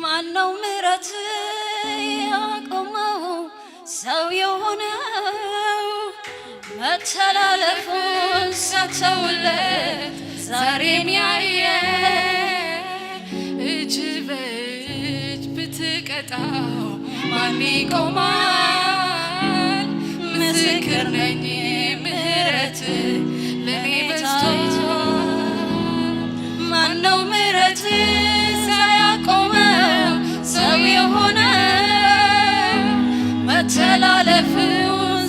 ማነው ምሕረት ያቆመው ሰው የሆነው መተላለፉን ሰተውለት ዛሬም ያየ እጅ በእጅ ብትቀጣው ማን ይቆማል? ምስክር ነኝ ምሕረት ለኔ በዝቷል። ማነው ምሕረት ሳያቆመው ሰው የሆነው መተላለፉን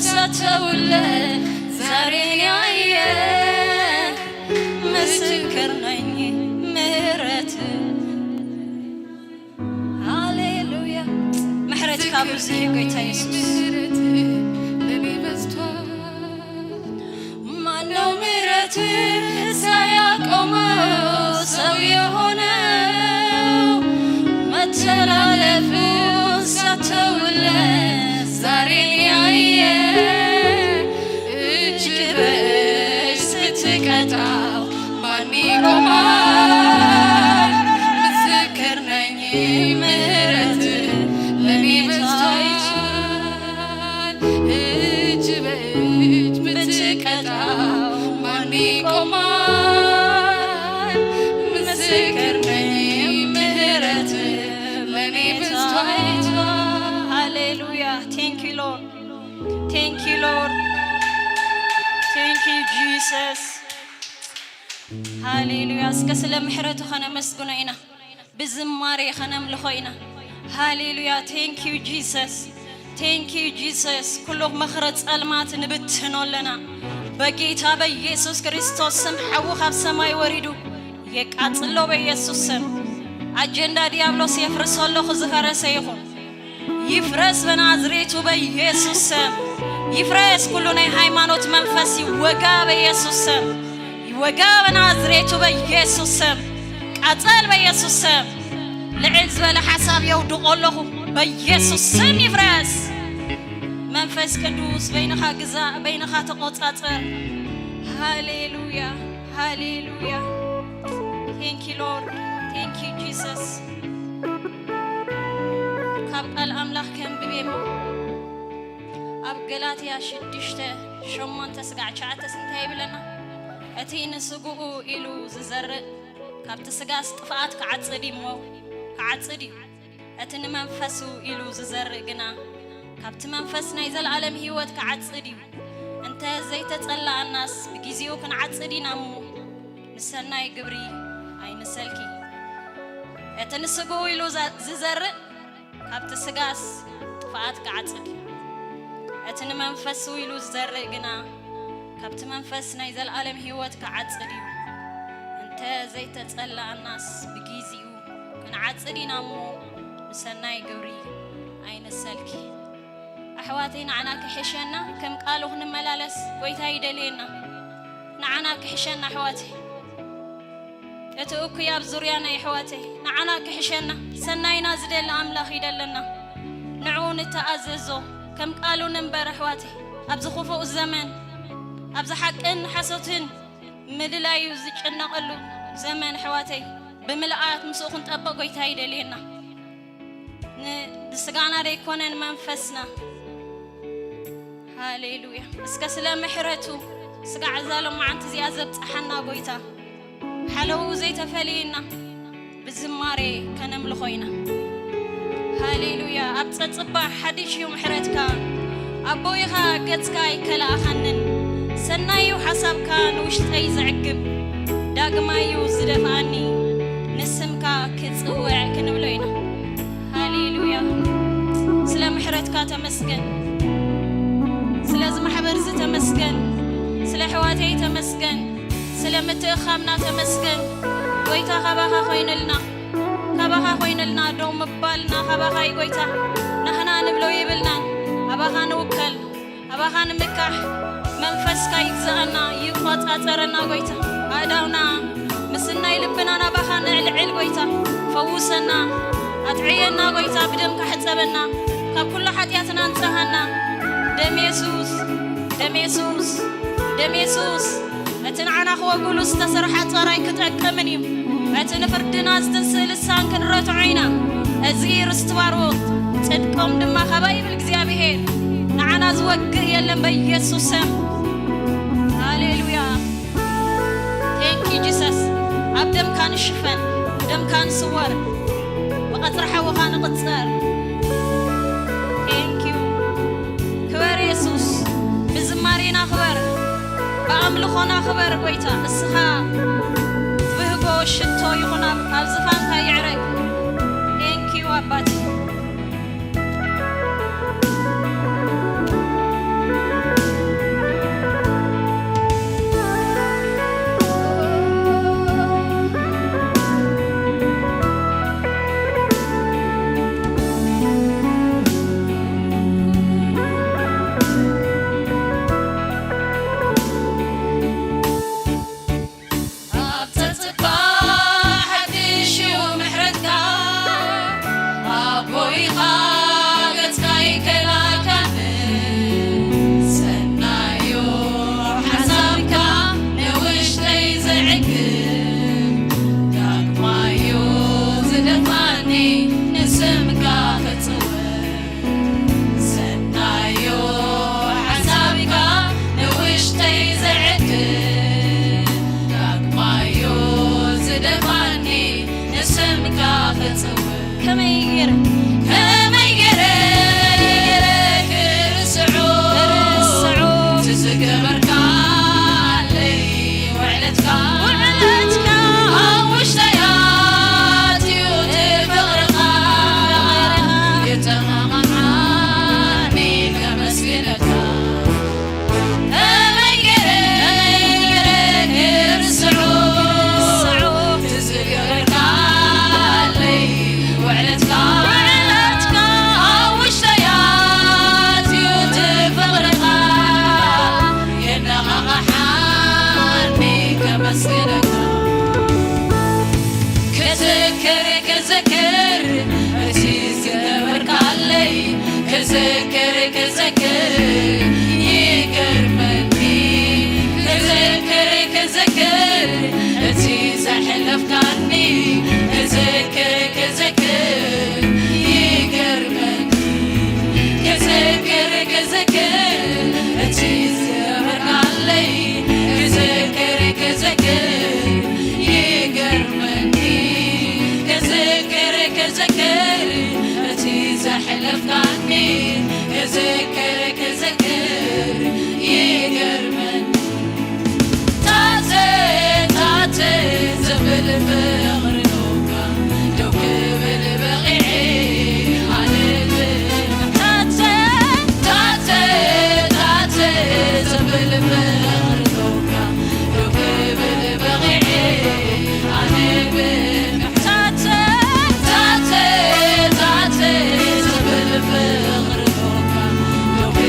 ሰተውለት ዛሬን ያየ ምስክር ነኝ ምሕረት። ሃሌሉያ ምሕረት ካብዙ ጌታ ኢየሱስ ለኔ በዝቷል። ማነው ምሕረት ሳያቆመው ሰው የሆነው መተላለፉን ሰተውለት ዛሬን ያየ እጅ በእጅ ስትቀጣው ማን ይቆማል? ምስክር ነኝ ምሕረት ለኔ በዝቷል። እጅ በእጅ ብትቀጣው ማን ይቆማል? ምስክር ነኝ ምሕረት ለኔ በዝቷል። ሃሌሉያ ቴንክ ዩ ሎርድ ቴንክ ዩ ሎርድ ቴንክ ዩ ጂሰስ ሃሌሉያ። እስከ ስለ ምሕረቱ ኸነመስግኖ ኢና ብዝማሬ ኸነምልኾ ኢና ሃሌሉያ ቴንክ ዩ ጂሰስ ቴንክ ዩ ጂሰስ። ኩሉ መኽረ ጸልማት ንብትኖለና በጌታ በኢየሱስ ክርስቶስ ስም ሓዊ ካብ ሰማይ ወሪዱ የቃጽሎ በኢየሱስ ስም አጀንዳ ዲያብሎስ የፍርሰሎ ዝፈረሰ ይኹን ይፍረስ በናዝሬቱ በኢየሱስ ስም ይፍረስ። ኩሉ ናይ ሃይማኖት መንፈስ ይወጋ በኢየሱስ ስም ይወጋ በናዝሬቱ በኢየሱስ ስም ቃጸል በኢየሱስ ስም። ልዕል ዝበለ ሓሳብ የውድቆለኹ በኢየሱስ ስም ይፍረስ። መንፈስ ቅዱስ በይንኻ ግዛእ በይንኻ ተቆጻጸር። ሃሌሉያ ሃሌሉያ ቴንክ ዩ ሎርድ ቴንክ ዩ ጂሰስ። ካብ ቃል ኣምላኽ ከንብቤሞ ኣብ ገላትያ 6:8-9 እንታይ ይብለና? እቲ ንስጉኡ ኢሉ ዝዘርእ ካብቲ ስጋስ ጥፍኣት ክዓጽድ እሞ ክዓጽድ እዩ። እቲ ንመንፈሱ ኢሉ ዝዘርእ ግና ካብቲ መንፈስ ናይ ዘለዓለም ህይወት ክዓጽድ እዩ። እንተ ዘይተጸላእናስ ብግዚኡ ክንዓጽድ ኢና እሞ ንሰናይ ግብሪ ኣይንሰልኪ። እቲ ንስጉኡ ኢሉ ዝዘርእ ካብቲ ስጋስ ጥፍኣት ክዓጽድ እዩ። እቲ ንመንፈሱ ኢሉ ዝዘርእ ግና ካብቲ መንፈስ ናይ ዘለዓለም ህይወት ክዓጽድ እዩ። እንተ ዘይተጸላእናስ ብግዚኡ ክንዓጽድ ኢና እሞ ንሰናይ ግብሪ ኣይንሰልኪ። ኣሕዋተይ ንዓና ክሕሸና ከም ቃሉ ክንመላለስ ጎይታ ይደልየና። ንዓና ክሕሸና ኣሕዋተይ እቲ እኩይ ኣብ ዙርያና ኣሕዋተይ ንዓና ክሕሸና ሰናይና ዝደሊ ኣምላኽ ይደለና። ንዕኡ ንተኣዘዞ ከም ቃሉ ንንበር ኣሕዋተይ ኣብዚ ክፉእ ዘመን ኣብዚ ሓቅን ሓሶትን ምልላዩ ዝጭነቐሉ ዘመን ኣሕዋተይ ብምልኣት ምስኡ ክንጠብቕ ጎይታ ይደልየና። ንስጋና ደይኮነን መንፈስና ሃሌሉያ። እስከ ስለ ምሕረቱ ስጋዕ ዛሎም መዓንቲ እዚኣ ዘብፅሓና ጎይታ ሓለው ዘይተፈልየና ብዝማሬ ከነምልኾ ኢና ሃሌሉያ። ኣብ ፀፅባሕ ሓድሽ እዩ ምሕረትካ ኣቦይኻ ገጽካ ይከላእኸንን ሰናዩ ሓሳብካ ንውሽጠይ ዘዕግብ ዳግማዩ ዝደፍኣኒ ንስምካ ክጽውዕ ክንብሎ ኢና ሃሌሉያ። ስለ ምሕረትካ ተመስገን፣ ስለዚ ማሕበር ተመስገን፣ ስለ ሕዋተይ ተመስገን፣ ስለ ምትእኻምና ተመስገን። ጎይታ ኻባኻ ኾይንልና ካባኻ ኮይንልና ደው ምባልና ካባኻ ይጎይታ ንሕና ንብሎ ይብልና ኣባኻ ንውከል ኣባኻ ንምካሕ መንፈስካ ይግዛአና ይቆጻጸረና ጎይታ ኣዳውና ምስናይ ልብና ናባኻ ንዕልዕል ጎይታ ፈውሰና ኣጥዕየና ጎይታ ብደምካ ሕጸበና ካብ ኩሉ ሓጢያትና ንጽሃና ደም ኢየሱስ ደም ኢየሱስ ደም ኢየሱስ እቲ ንዓና ኽወግሉ ዝተሰርሐ ጸራይ ክጠቅምን እዩ እቲ ንፍርድና ዝተንስእ ልሳን ክንረትዖ ኢና እዚ ርስቲ ባርዎት ጽድቆም ድማ ኸባ ይብል እግዚኣብሔር ንዓና ዝወግእ የለን በኢየሱስ ስም ሃሌሉያ ቴንክ ዩ ጂሰስ ኣብ ደምካ ንሽፈን ደምካ ንስወር ብቐጽሪ ሓወኻ ንቕጸር ቴንክ ዩ ክበር ኢየሱስ ብዝማሬና ክበር በኣምልኾና ክበር ጎይታ እስኻ ትብህጎ ሽቶ ይኹን ኣብ ዝፋንካ ይዕረግ ቴንክ ዩ ኣባቴ Don't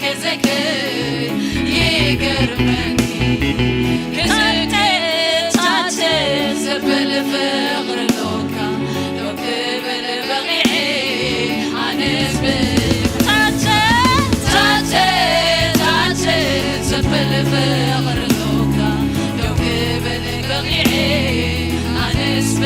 كذكر يقربني كذكر زبل فقر لوكا لو قبل بغيعي عنس زبل فقر لوكا لو قبل بغيعي عنس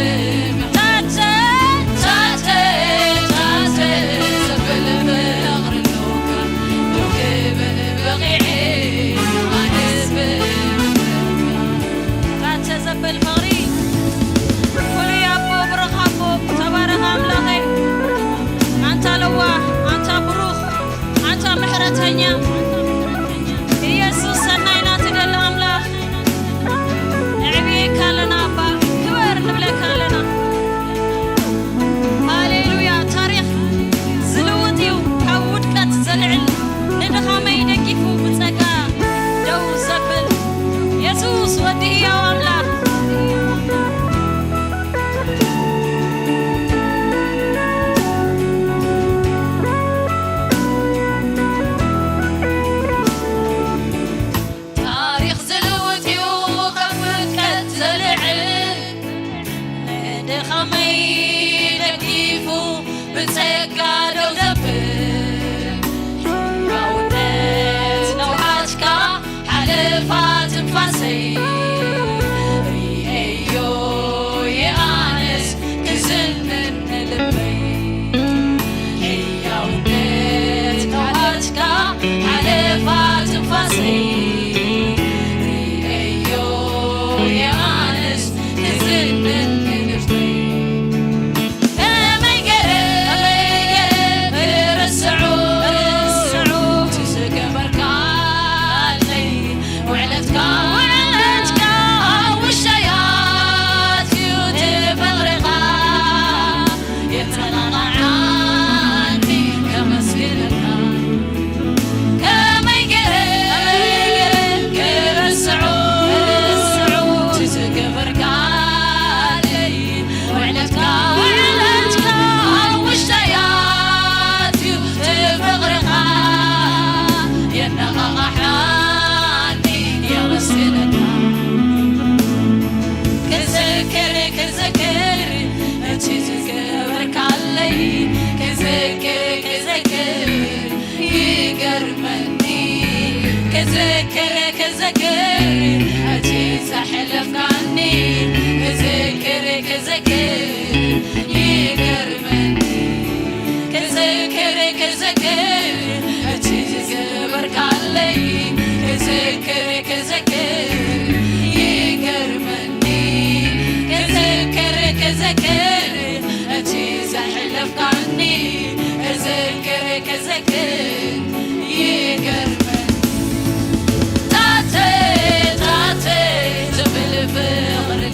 زبل فقر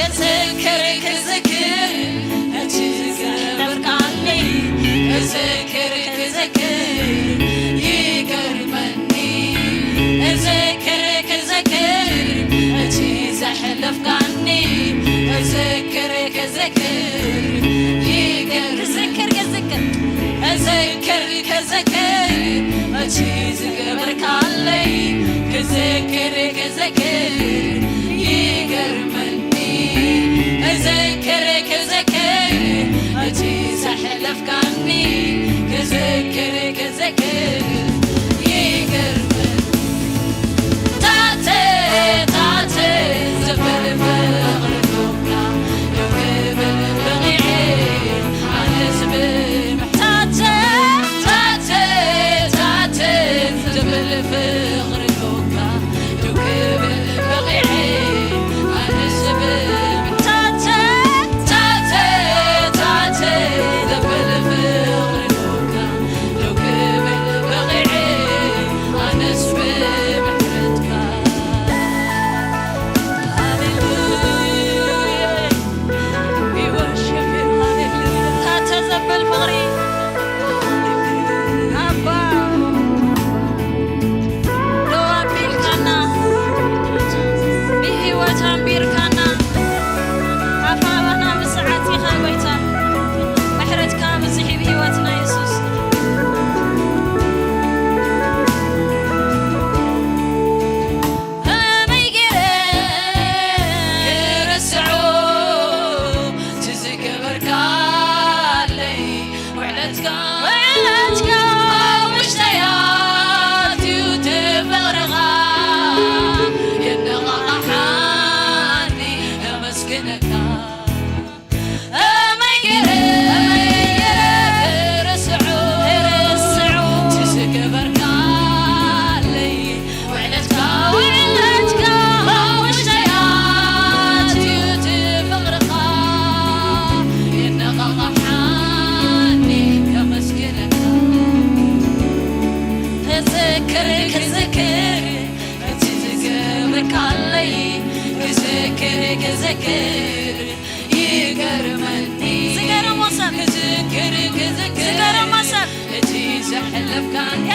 كذكر كذكر أتذكرني كذكر كذكر يقربني أذكر كذكر أتزحلف عني أذكر كذكر يقرب كذكر أذكر كذكر أتذكرك علي كذكر كذكر يقربني أذكر كذكر أتزحلف عني كذكر كذكر يقربني تعتي تعتي زبل بغرقونا لو قبل بغيعين على سبيل تعتي تعتي تعتي زبل بغرقونا لو قبل بغيعين على سبيل تعتي تعتي تعتي زبل بغرقونا لو قبل بغيعين على سبيل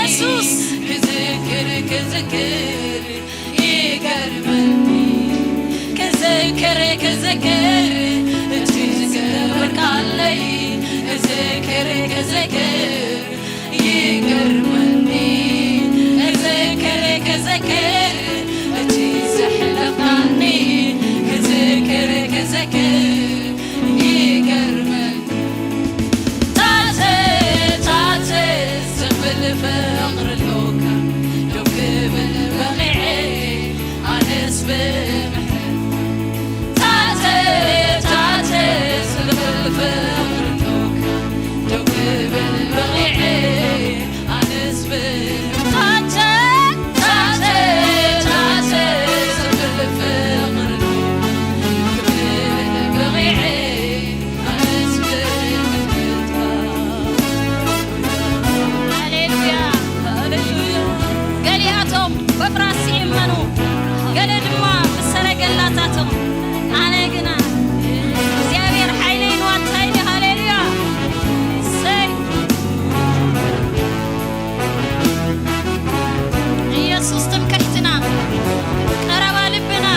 يسوس كذكر كذكر يقربني كذكر كذكر تذكرك علي كذكر كذكر يقربني كذكر كذكر تزحلق عني كذكر كذكر يقربني تعتي تعتي زبل فقر الهوكا لو قبل بغيعي على سبيل تعتي تعتي زبل فقر الهوكا لو قبل بغيعي على سبيل تعتي تعتي تعتي زبل فقر الهوكا لو قبل بغيعي على سبيل قالياتهم بفراسي يمنو قال دما بسرقلاتاتهم انا قنا እግዚአብሔር ኃይሌን ዋንታይኒ ሃሌሉያ ሰይ ኢየሱስ ትምክሕትና ቀረባ ልብና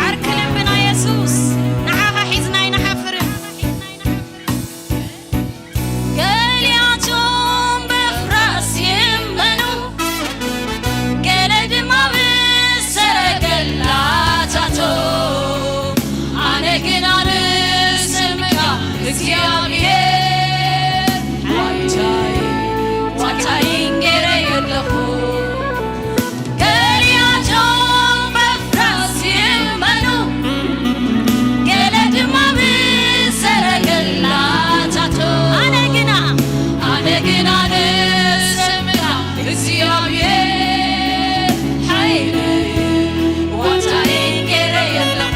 ዓርክ ልብና ኢየሱስ ንዓኻ ሒዝና ይንሓፍርን قالياتهم بفراسي يمنو قال دما بسرقلاتاتهم أنا قنا نسمع እግዚአብሔር ዋንታይ እንጌረ የለኹ قالياتهم بفراسي يمنو قال دما بسرقلاتاتهم أنا قنا نسمع እግዚአብሔር ኃይለይ ዋንታይ እንጌረ የለኹ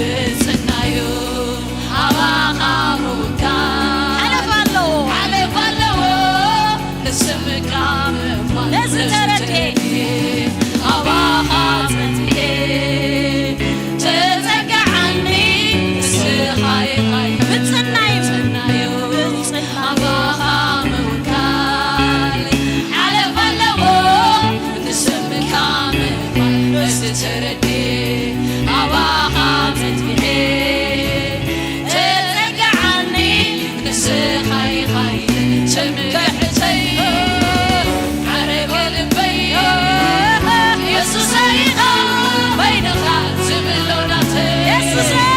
ብፅናዩ ሃባኻ Jesus,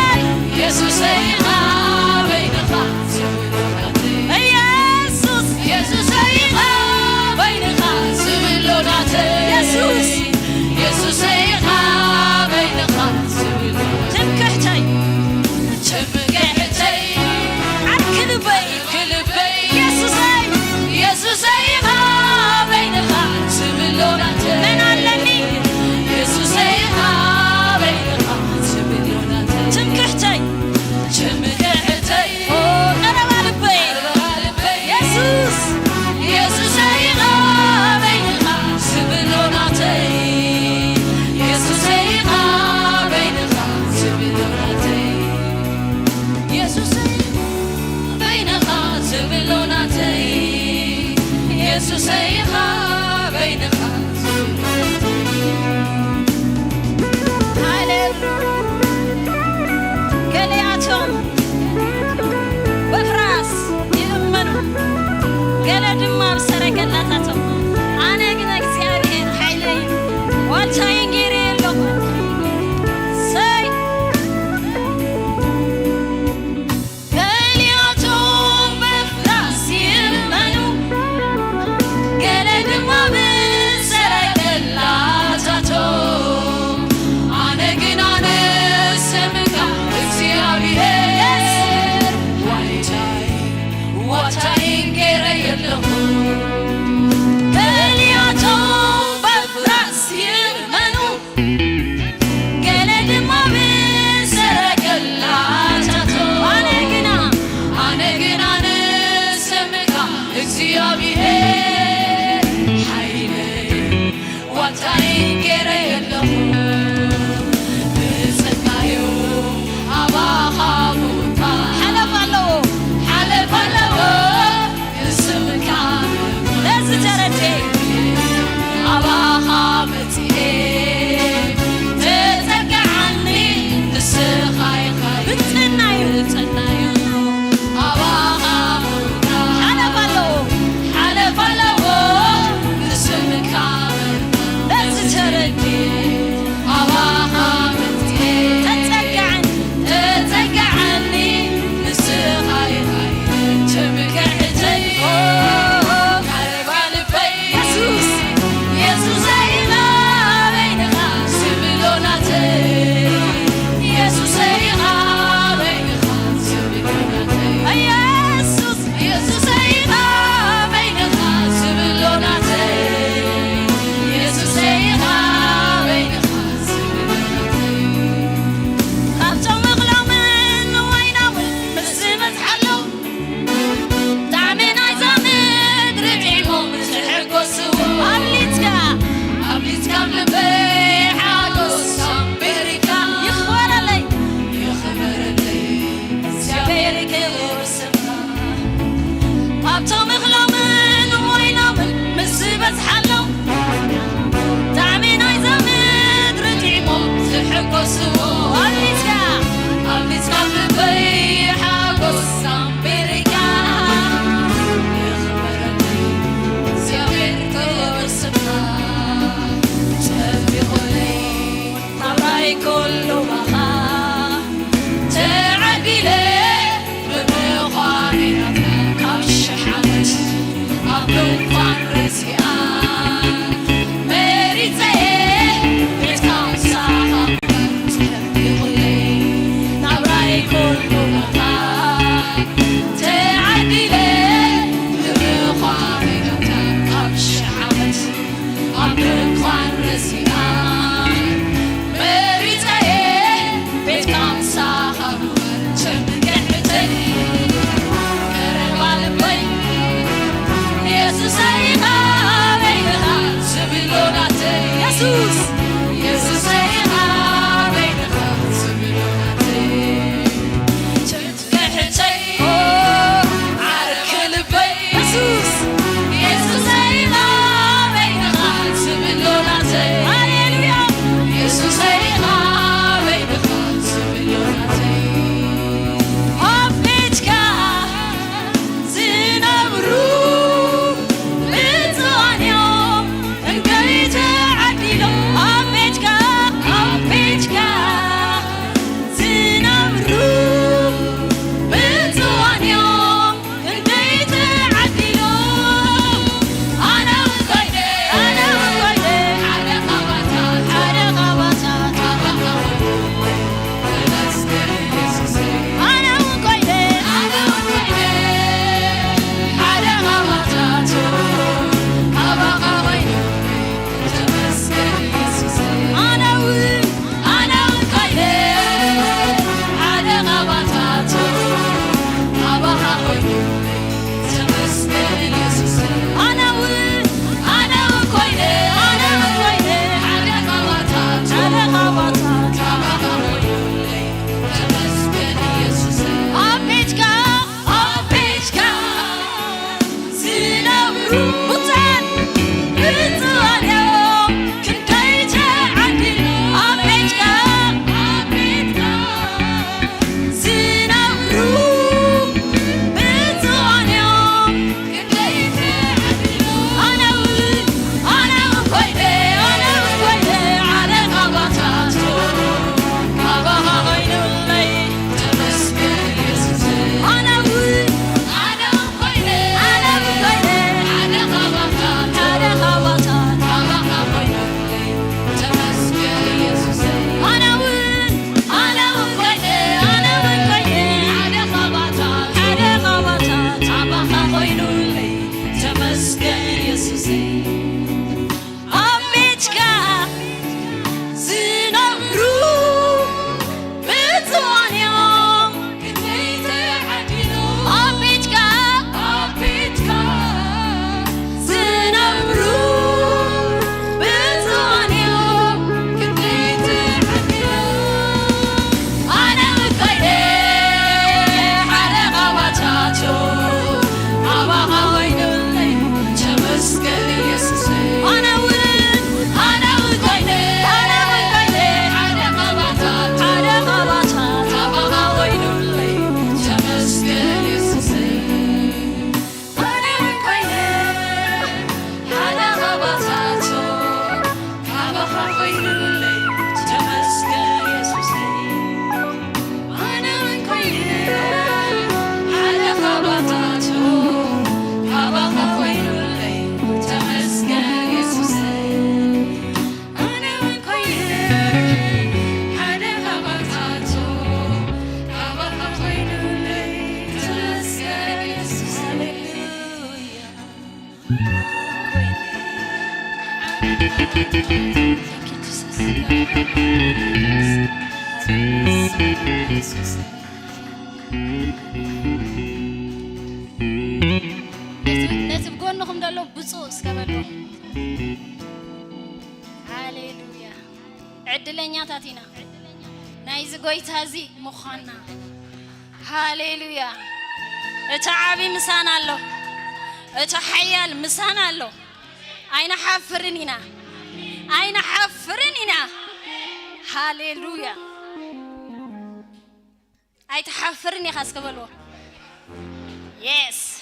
نتبقونكم دلو بصوص كبلو هاليلويا عدلنيا تاتينا نايز قويتازي مخانا هاليلويا اتعابي مسانا له اتحيال مسانا له أين حفرنينا أين حفرنينا هاليلويا أي تحفرني خاص قبلو يس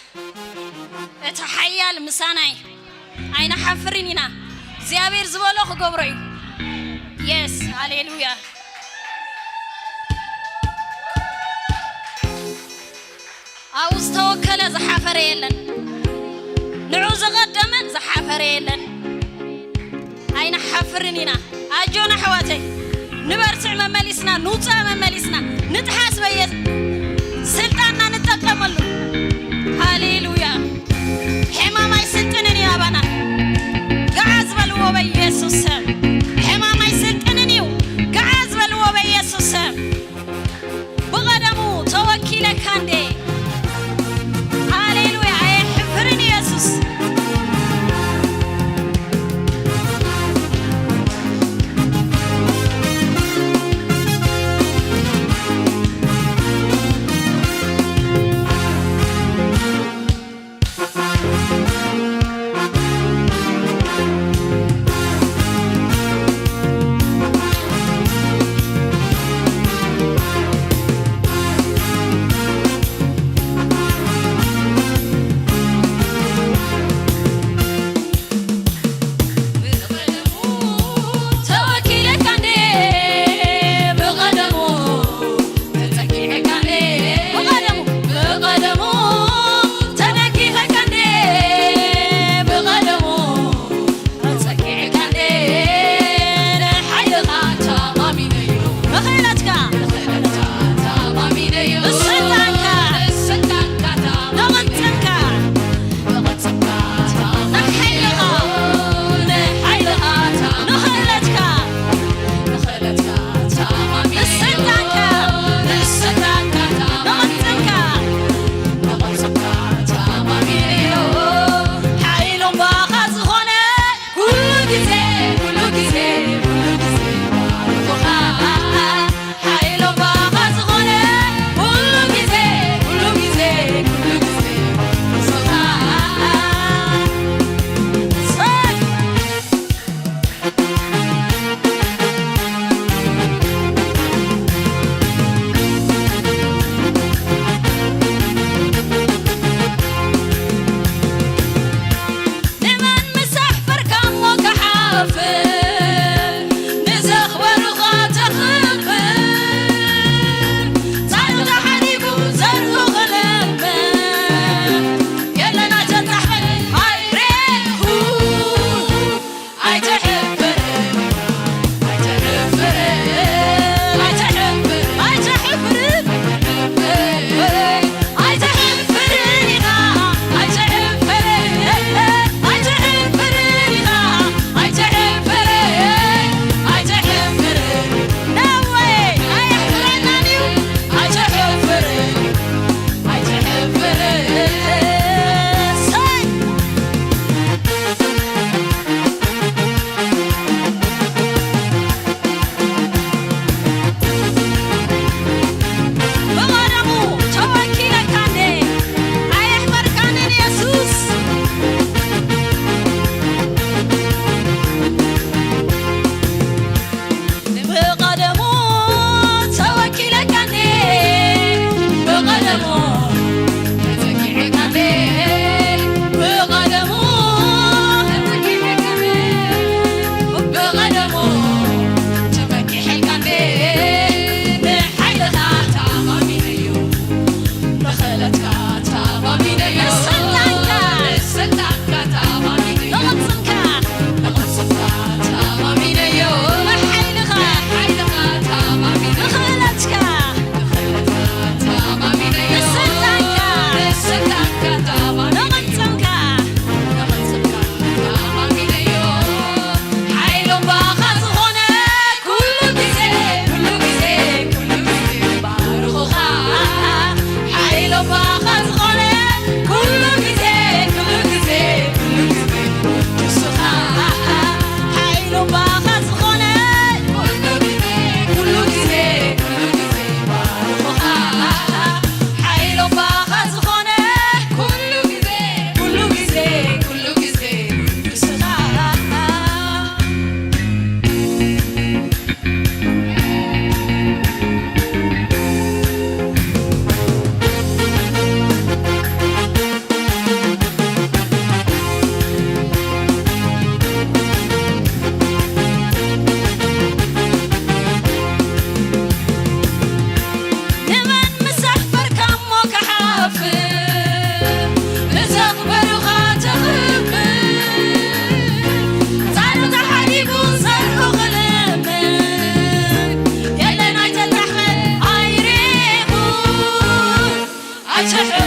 اتحيال مساناي أين حفرنينا زيابير زبالو خقبري يس هاليلويا أوز توكل زحفر يلن نعوز قدم زحفر يلن أين حفرنينا أجونا حواتي نبرتع مملسنا نوطع مملسنا نتحاسب يس سلطاننا نتقملو هاليلويا حماما يسلطنني يا بنا قعز بلو بيسوس حماما يسلطنني قعز بلو بيسوس بغدمو توكيلك عندي هاليلويا يحفرني يسوس I'm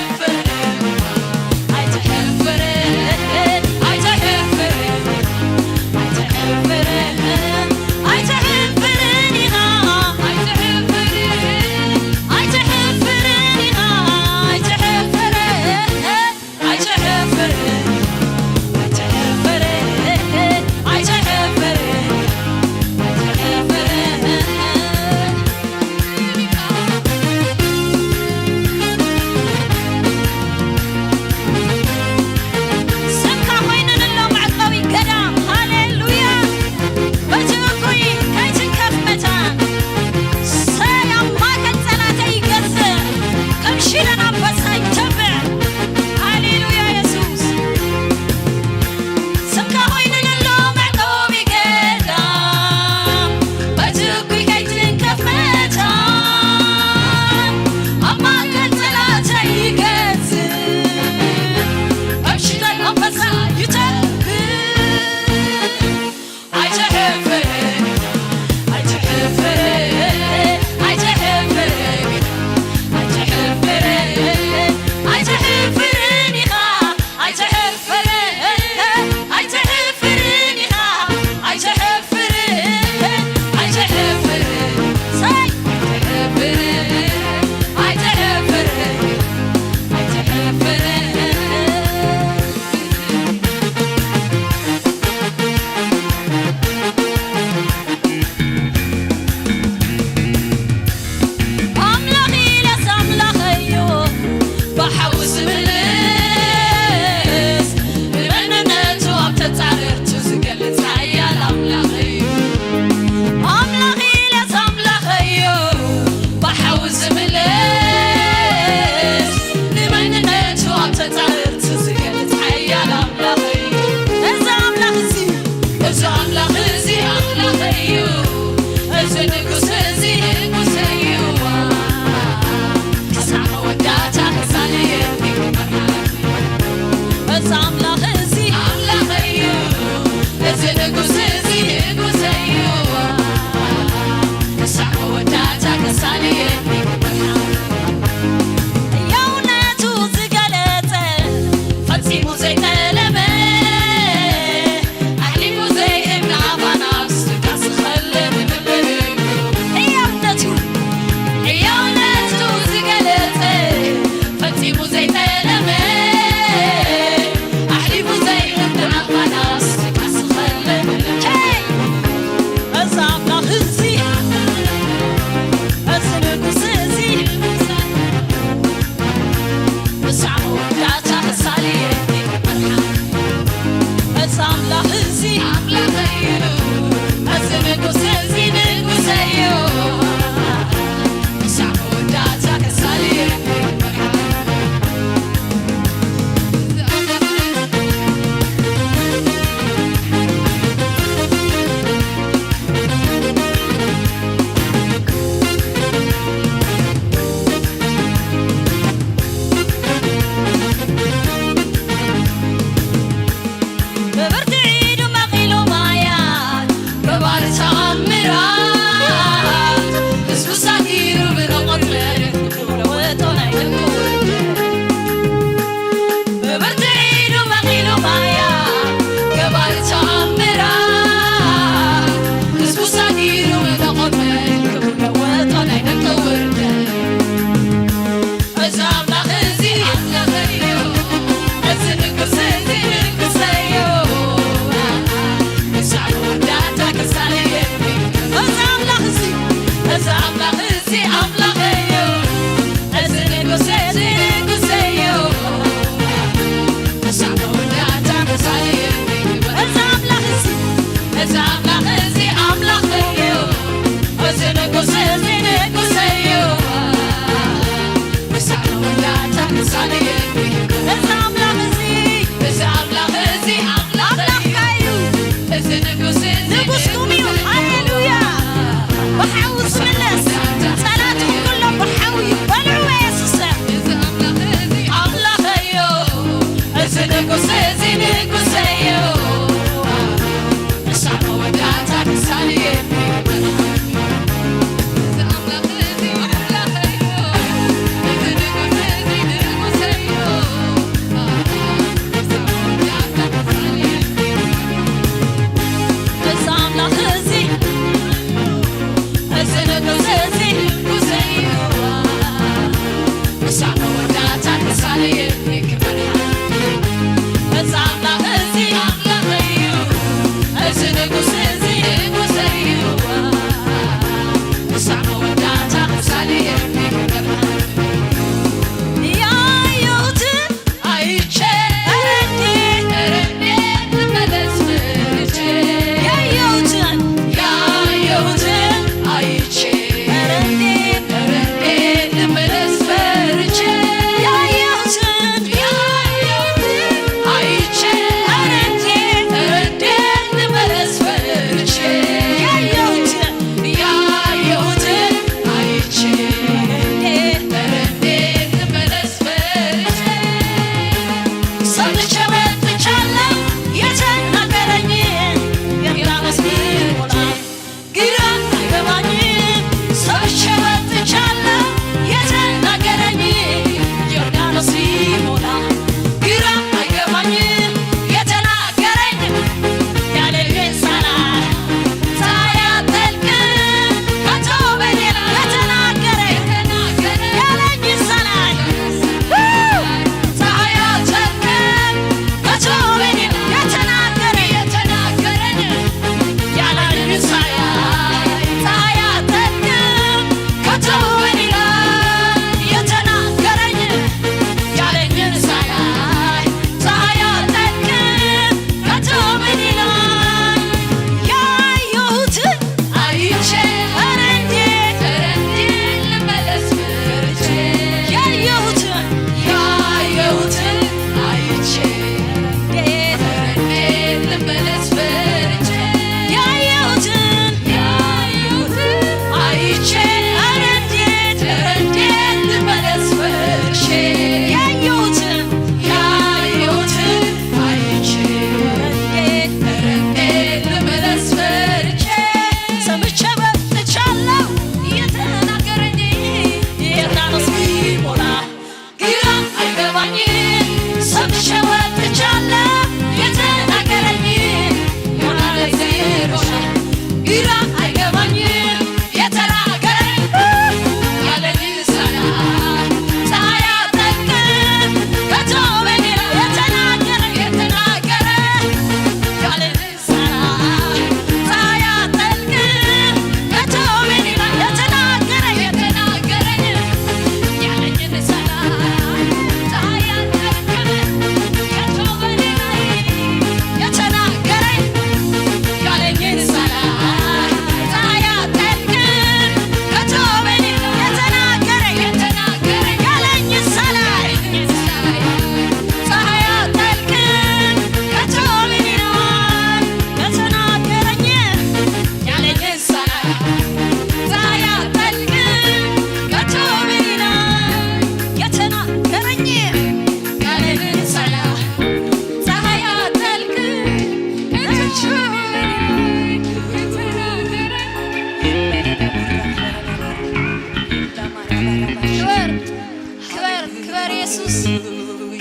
ኢየሱስ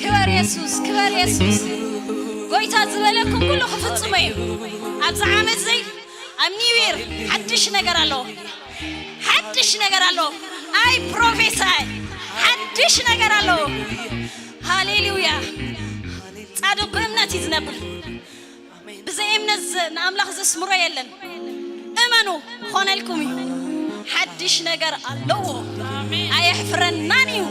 ክበር ኢየሱስ ክበር ኢየሱስ ጎይታ ዝበለኩም ኩሉ ክፍጽመዩ ኣብዛ ዓመት ዘይ ኣብ ኒው ይር ሓድሽ ነገር ኣሎ ሓድሽ ነገር ኣሎ አይ ፕሮፌሰር ሓድሽ ነገር ኣሎ ሃሌሉያ ጻድቅ በእምነት ይዝነብር ብዘይ እምነት ንኣምላኽ ዘስምሮ የለን እመኑ ኾነልኩም እዩ ሓድሽ ነገር ኣለዎ ኣየሕፍረናን እዩ